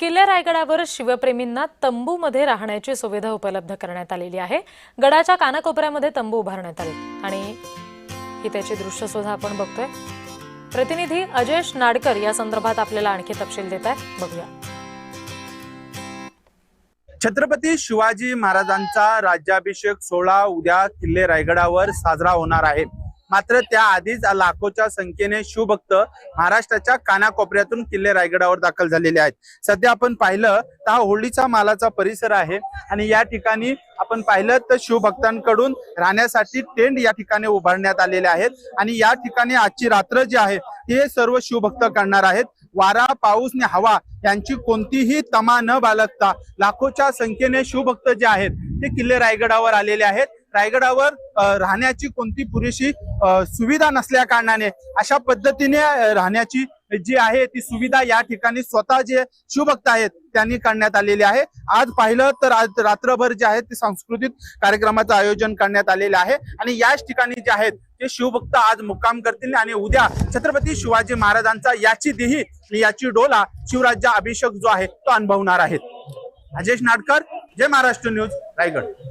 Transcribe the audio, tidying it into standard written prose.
किल्ले रायगडावर शिवप्रेमींना तंबूमध्ये राहण्याची सुविधा उपलब्ध करण्यात आलेली आहे। गडाच्या कानाकोपऱ्यामध्ये तंबू उभारण्यात आले आणि ही त्याची दृश्य सुद्धा आपण बघतोय। प्रतिनिधी अजयश नाडकर या संदर्भात आपल्याला आणखी तपशील देत आहेत, बघूया। छत्रपती शिवाजी महाराजांचा राज्याभिषेक सोहळा उद्या किल्ले रायगडावर साजरा होणार आहे। मात्र त्याआधीच लाखोच्या संख्येने शिवभक्त महाराष्ट्राच्या कानाकोपऱ्यातून किल्ले रायगडावर दाखल झालेले आहेत। सध्या आपण पाहिलं तर हा होळीचा मालाचा परिसर आहे आणि या ठिकाणी आपण पाहिलं तर शिवभक्तांकडून राहण्यासाठी टेंट या ठिकाणी उभारण्यात आलेले आहेत आणि या ठिकाणी आजची रात्र जी आहे हे सर्व शिवभक्त करणार आहेत। वारा, पाऊस आणि हवा यांची कोणतीही तमा न बाळगता लाखोच्या संख्येने शिवभक्त जे आहेत ते किल्ले रायगडावर आलेले आहेत। रायगडावर राहण्याची कोणती पुरेशी सुविधा नसल्या कारणाने अशा पद्धतीने राहण्याची जी आहे ती सुविधा या ठिकाणी स्वतः जे शिवभक्त आहेत त्यांनी करण्यात आलेली आहे। आज पाहिलं तर आज रात्रभर जे आहे ते सांस्कृतिक कार्यक्रमाचं आयोजन करण्यात आलेलं आहे आणि याच ठिकाणी जे आहेत ते शिवभक्त आज मुक्काम करतील आणि उद्या छत्रपती शिवाजी महाराजांचा याची देही याची डोला शिवराज्य अभिषेक जो आहे तो अनुभवणार आहेत। अजयश नाडकर, जय महाराष्ट्र न्यूज, रायगड।